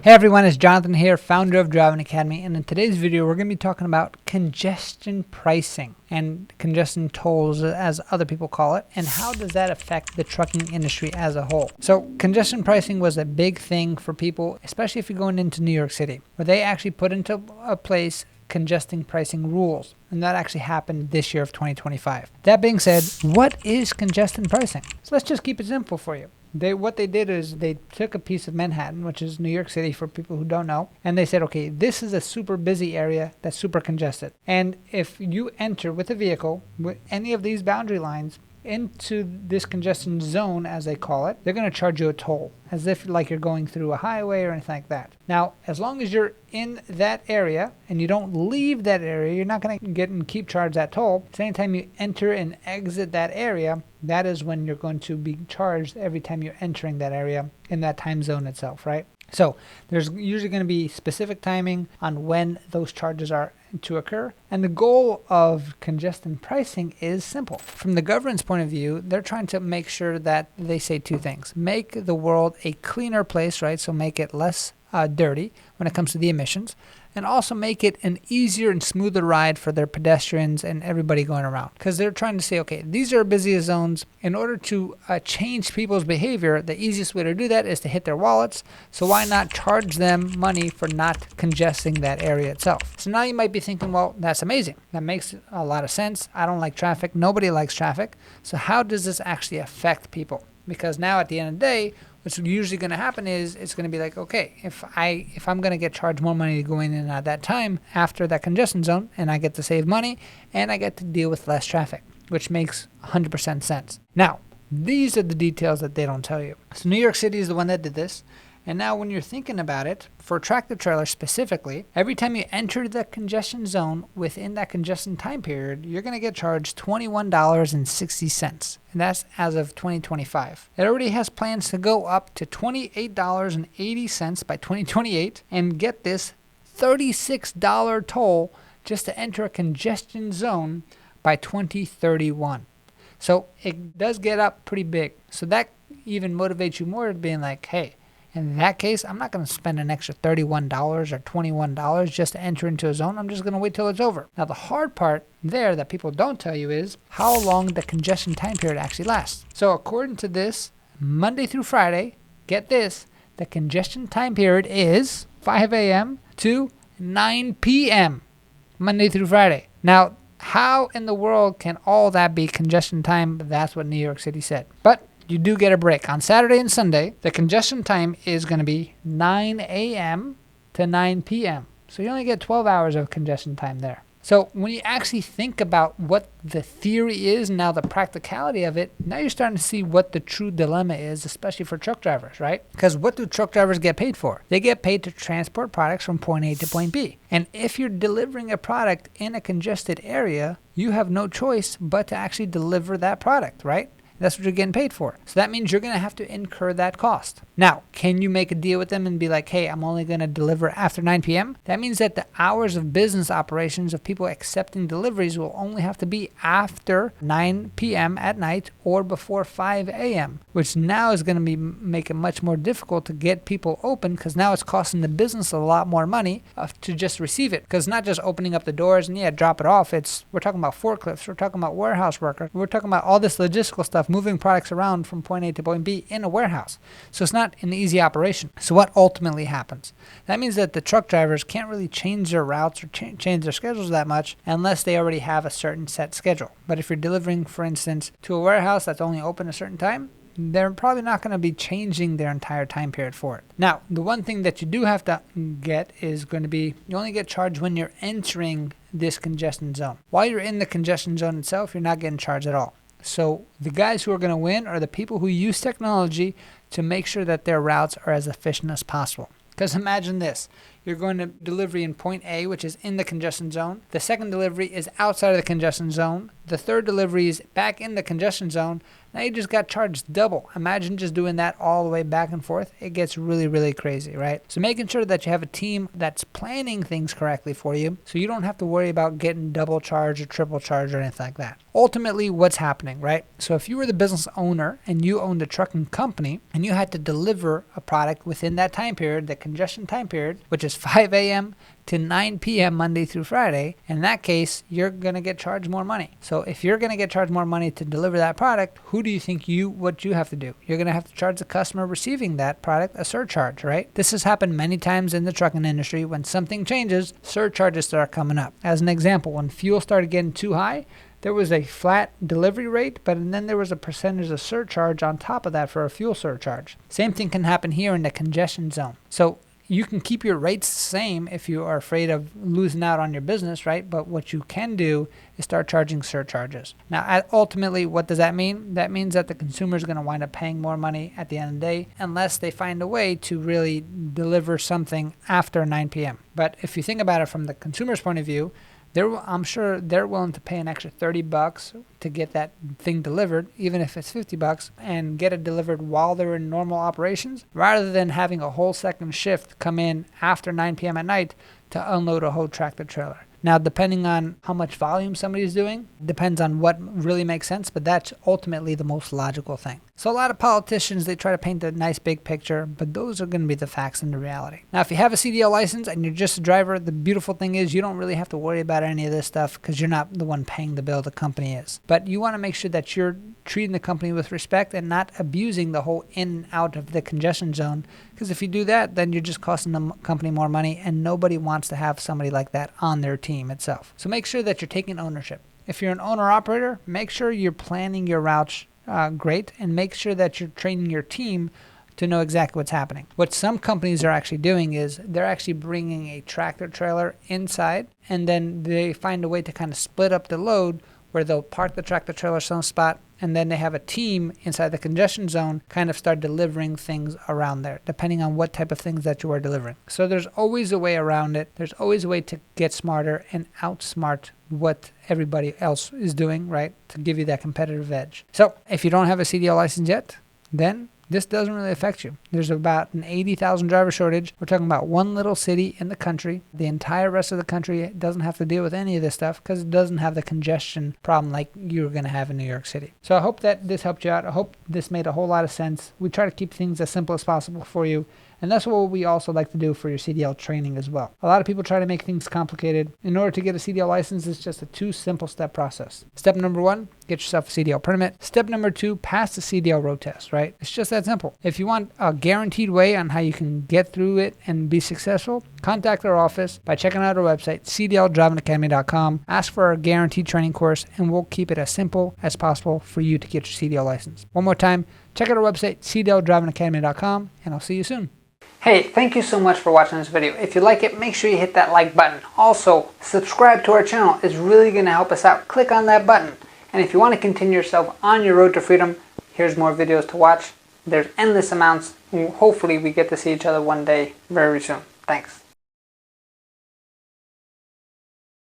Hey everyone, it's Jonathan here, founder of Driving Academy, and in today's video we're going to be talking about congestion pricing and congestion tolls as other people call it, and how does that affect the trucking industry as a whole. So congestion pricing was a big thing for people, especially if you're going into New York City, where they actually put into a place congestion pricing rules, and that actually happened this year of 2025. That being said, what is congestion pricing? So let's just keep it simple for you. What they did is they took a piece of Manhattan, which is New York City for people who don't know, and they said, okay, this is a super busy area that's super congested. And if you enter with a vehicle with any of these boundary lines into this congestion zone, as they call it, they're going to charge you a toll, as if like you're going through a highway or anything like that. Now, as long as you're in that area and you don't leave that area, you're not going to get and keep charged that toll. So anytime you enter and exit that area, that is when you're going to be charged every time you're entering that area in that time zone itself, right? So there's usually going to be specific timing on when those charges are to occur. And the goal of congestion pricing is simple. From the government's point of view, they're trying to make sure that they say two things. Make the world a cleaner place, right? So make it less dirty when it comes to the emissions, and also make it an easier and smoother ride for their pedestrians and everybody going around. Because they're trying to say, okay, these are busiest zones. In order to change people's behavior, the easiest way to do that is to hit their wallets. So why not charge them money for not congesting that area itself? So now you might be thinking, well, that's amazing. That makes a lot of sense. I don't like traffic. Nobody likes traffic. So how does this actually affect people? Because now at the end of the day, what's usually going to happen is it's going to be like, okay, if I'm going to get charged more money to go in and at that time after that congestion zone, and I get to save money and I get to deal with less traffic, which makes 100% sense. Now, these are the details that they don't tell you. So New York City is the one that did this. And now when you're thinking about it, for tractor trailer specifically, every time you enter the congestion zone within that congestion time period, you're going to get charged $21.60. And that's as of 2025. It already has plans to go up to $28.80 by 2028. And get this, $36 toll just to enter a congestion zone by 2031. So it does get up pretty big. So that even motivates you more to being like, hey, in that case, I'm not going to spend an extra $31 or $21 just to enter into a zone. I'm just going to wait till it's over. Now, the hard part there that people don't tell you is how long the congestion time period actually lasts. So according to this, Monday through Friday, get this, the congestion time period is 5 a.m. to 9 p.m. Monday through Friday. Now, how in the world can all that be congestion time? That's what New York City said. But you do get a break. On Saturday and Sunday, the congestion time is going to be 9 a.m. to 9 p.m. So you only get 12 hours of congestion time there. So when you actually think about what the theory is, now the practicality of it, now you're starting to see what the true dilemma is, especially for truck drivers, right? Because what do truck drivers get paid for? They get paid to transport products from point A to point B. And if you're delivering a product in a congested area, you have no choice but to actually deliver that product, right? That's what you're getting paid for. So that means you're going to have to incur that cost. Now, can you make a deal with them and be like, hey, I'm only going to deliver after 9 p.m.? That means that the hours of business operations of people accepting deliveries will only have to be after 9 p.m. at night or before 5 a.m., which now is going to make it much more difficult to get people open, because now it's costing the business a lot more money to just receive it. Because not just opening up the doors and drop it off. We're talking about forklifts. We're talking about warehouse workers. We're talking about all this logistical stuff, moving products around from point A to point B in a warehouse. So it's not an easy operation. So what ultimately happens? That means that the truck drivers can't really change their routes or change their schedules that much unless they already have a certain set schedule. But if you're delivering, for instance, to a warehouse that's only open a certain time, they're probably not going to be changing their entire time period for it. Now, the one thing that you do have to get is going to be, you only get charged when you're entering this congestion zone. While you're in the congestion zone itself, you're not getting charged at all. So the guys who are going to win are the people who use technology to make sure that their routes are as efficient as possible. Because imagine this, you're going to delivery in point A, which is in the congestion zone. The second delivery is outside of the congestion zone. The third delivery is back in the congestion zone. Now you just got charged double. Imagine just doing that all the way back and forth. It gets really, really crazy, right? So making sure that you have a team that's planning things correctly for you so you don't have to worry about getting double charged or triple charged or anything like that. Ultimately, what's happening, right? So if you were the business owner and you owned a trucking company and you had to deliver a product within that time period, the congestion time period, which is 5 a.m. to 9 p.m. Monday through Friday, in that case, you're going to get charged more money. So if you're going to get charged more money to deliver that product, who do you think what you have to do? You're going to have to charge the customer receiving that product a surcharge, right? This has happened many times in the trucking industry. When something changes, surcharges start coming up. As an example, when fuel started getting too high, there was a flat delivery rate, but then there was a percentage of surcharge on top of that for a fuel surcharge. Same thing can happen here in the congestion zone. So you can keep your rates the same if you are afraid of losing out on your business, right? But what you can do is start charging surcharges. Now, ultimately, what does that mean? That means that the consumer is going to wind up paying more money at the end of the day unless they find a way to really deliver something after 9 p.m. But if you think about it from the consumer's point of view, I'm sure they're willing to pay an extra $30 to get that thing delivered, even if it's $50, and get it delivered while they're in normal operations, rather than having a whole second shift come in after 9 p.m. at night to unload a whole tractor trailer. Now, depending on how much volume somebody's doing, depends on what really makes sense, but that's ultimately the most logical thing. So a lot of politicians, they try to paint a nice big picture, but those are going to be the facts and the reality. Now, if you have a CDL license and you're just a driver, the beautiful thing is you don't really have to worry about any of this stuff because you're not the one paying the bill, the company is. But you want to make sure that you're treating the company with respect and not abusing the whole in and out of the congestion zone, because if you do that, then you're just costing the company more money, and nobody wants to have somebody like that on their team itself. So make sure that you're taking ownership. If you're an owner-operator, make sure you're planning your routes great, and make sure that you're training your team to know exactly what's happening. What some companies are actually doing is they're actually bringing a tractor trailer inside, and then they find a way to kind of split up the load where they'll park the tractor trailer some spot, and then they have a team inside the congestion zone kind of start delivering things around there, depending on what type of things that you are delivering. So there's always a way around it. There's always a way to get smarter and outsmart what everybody else is doing, right, to give you that competitive edge. So if you don't have a CDL license yet, then this doesn't really affect you. There's about an 80,000 driver shortage. We're talking about one little city in the country. The entire rest of the country doesn't have to deal with any of this stuff because it doesn't have the congestion problem like you're going to have in New York City. So I hope that this helped you out. I hope this made a whole lot of sense. We try to keep things as simple as possible for you. And that's what we also like to do for your CDL training as well. A lot of people try to make things complicated. In order to get a CDL license, it's just a 2 simple step process. Step number 1, get yourself a CDL permit. Step number 2, pass the CDL road test, right? It's just that simple. If you want a guaranteed way on how you can get through it and be successful, contact our office by checking out our website, cdldrivingacademy.com. Ask for our guaranteed training course, and we'll keep it as simple as possible for you to get your CDL license. One more time, check out our website, cdldrivingacademy.com, and I'll see you soon. Hey, thank you so much for watching this video. If you like it, make sure you hit that like button. Also, subscribe to our channel. It's really going to help us out. Click on that button. And if you want to continue yourself on your road to freedom, here's more videos to watch. There's endless amounts. Hopefully we get to see each other one day very soon. Thanks.